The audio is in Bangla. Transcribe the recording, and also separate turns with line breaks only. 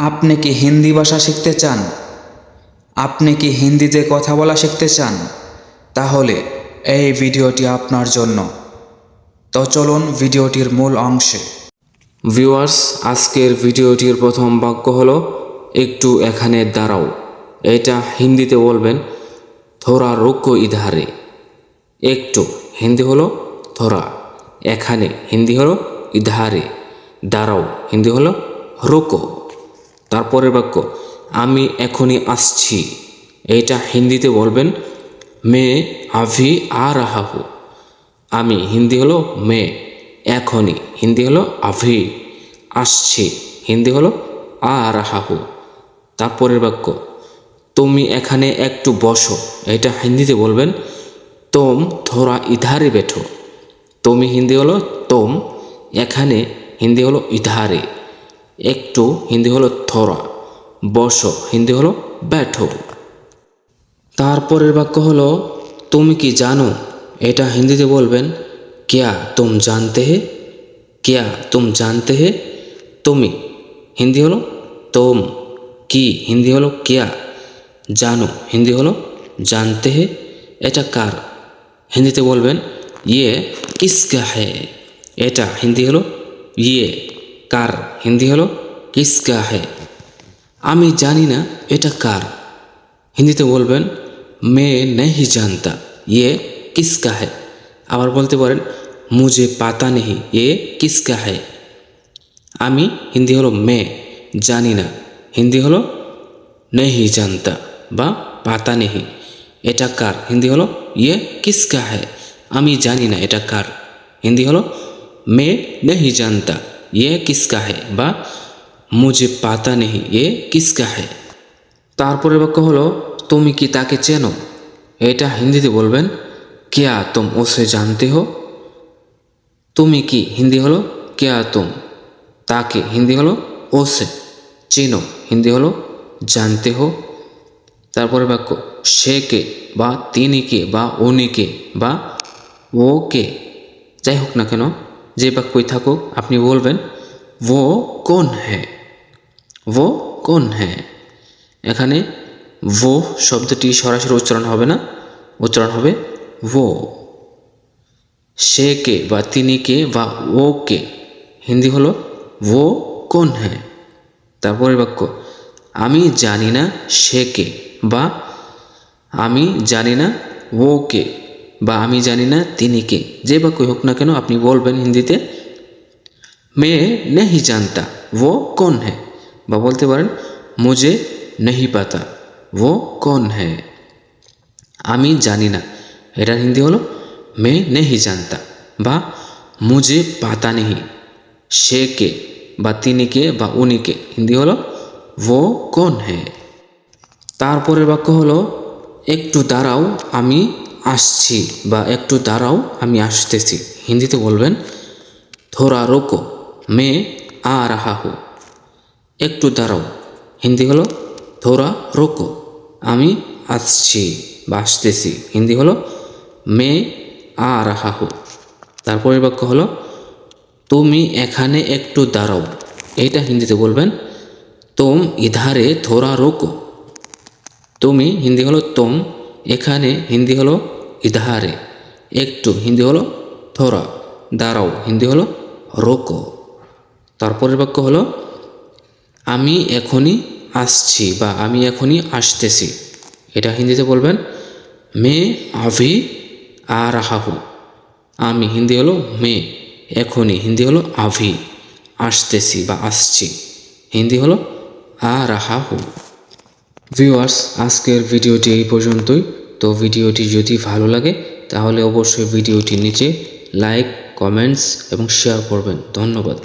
আপনি কি হিন্দি ভাষা শিখতে চান? আপনি কি হিন্দিতে কথা বলা শিখতে চান? তাহলে এই ভিডিওটি আপনার জন্য। তো চলুন ভিডিওটির মূল অংশে।
ভিউয়ার্স, আজকের ভিডিওটির প্রথম বাক্য হলো একটু এখানে দাঁড়াও। এটা হিন্দিতে বলবেন থোড়া রুকো ইধারে। একটু হিন্দি হলো থোড়া, এখানে হিন্দি হলো ইধারে, দাঁড়াও হিন্দি হলো রুকো। তারপরের বাক্য আমি এখনই আসছি। এটা হিন্দিতে বলবেন মে আভি আ রাহা হু। আমি হিন্দি হলো মে, এখনই হিন্দি হলো আভি, আসছি হিন্দি হলো আ রাহা হু। তারপরের বাক্য তুমি এখানে একটু বসো। এটা হিন্দিতে বলবেন তোম থোড়া ইধারে বেঠো। তুমি হিন্দি হলো তোম, এখানে হিন্দি হলো ইধারে, একটু হিন্দি হলো থোড়া, বসো হিন্দি হলো ব্যাঠো। তারপরের বাক্য হলো তুমি কি জানো। এটা হিন্দিতে বলবেন ক্যা তুম জানতে হে। ক্যা তুম জানতে হে। তুমি হিন্দি হলো তোম, কি হিন্দি হলো ক্যা, জানো হিন্দি হলো জানতে হে। এটা কার, হিন্দিতে বলবেন ইয়ে কিসকা হে। এটা হিন্দি হলো ইয়ে কার, হিন্দি হলো কিসকা হে। আমি জানি না এটা কার, হিন্দিতে বলবেন মে নেহি জানতা ইয়ে কিসকা হে। আবার বলতে পারেন মুঝে পাতা নেহি ইয়ে কিসকা হে। আমি হিন্দি হলো মে, জানি না হিন্দি হলো নেহি জানতা বা পাতা নেহি। এটা কার, হিন্দি হলো ইয়ে কিসকা হে। আমি জানি না এটা কার, হিন্দি হলো মে নেহি জানতা ইয়ে কিসকা হে বা মুঝে পাতা নেহি ইয়ে কিসকা হে। তারপরে বাক্য হলো তুমি কি তাকে চেনো। এটা হিন্দিতে বলবেন ক্যা তুম ওসে জানতে হো। তুমি কি হিন্দি হলো ক্যা তুম, তাকে হিন্দি হলো ওসে, চেনো হিন্দি হলো জানতে হো। তারপরে বাক্য সে কে বা তিনি কে বা উনি কে বা ও কে, যাই হোক না কেন যে বাক্যই থাকুক আপনি বলবেন ও কোন হ্যাঁ। ও কোন হ্যাঁ। এখানে ও শব্দটি সরাসরি উচ্চারণ হবে না, উচ্চারণ হবে ও। সে কে বা তিনি কে বা ও কে, হিন্দি হলো ও কোন হ্যাঁ। তারপরে বাক্য আমি জানি না সে কে বা আমি জানি না ও কে বা আমি জানি না তিনি কে, যে বাক্যই হোক না কেন আপনি বলবেন হিন্দিতে मैं नहीं जानता वो कौन है বা বলতে পারেন मुझे नहीं पता वो कौन है। আমি জানি না, এটার হিন্দি হলো मैं नहीं जानता বা मुझे पता नहीं। সে কে বা তিনি কে বা উনি কে, হিন্দি হলো वो कौन है। তারপরের বাক্য হলো একটু দাঁড়াও আমি আসছি বা একটু দাঁড়াও আমি আসতেছি। হিন্দিতে বলবেন থোড়া রোকো মে আ রাহা হু। একটু দাঁড়াও হিন্দি হলো থোড়া রোকো, আমি আসছি বা আসতেছি হিন্দি হলো মে আ রাহা হু। তারপরের বাক্য হলো তুমি এখানে একটু দাঁড়াও। এটা হিন্দিতে বলবেন তুম ইধারে থোড়া রোকো। তুমি হিন্দি হলো তুম, এখানে হিন্দি হলো ইধারে, একটু হিন্দি হলো থোড়া, দাঁড়াও হিন্দি হলো রোকো। তারপরের বাক্য হলো আমি এখনই আসছি বা আমি এখনই আসতেছি। এটা হিন্দিতে বলবেন মে আভি আ রাহা হু। আমি হিন্দি হলো মে, এখনই হিন্দি হলো আভি, আসতেছি বা আসছি হিন্দি হলো আ রাহা হু। ভিউয়ার্স, আজকের ভিডিওটি এই পর্যন্তই। তো ভিডিওটি যদি ভালো লাগে তাহলে অবশ্যই ভিডিওটির নিচে লাইক, কমেন্টস এবং শেয়ার করবেন। ধন্যবাদ।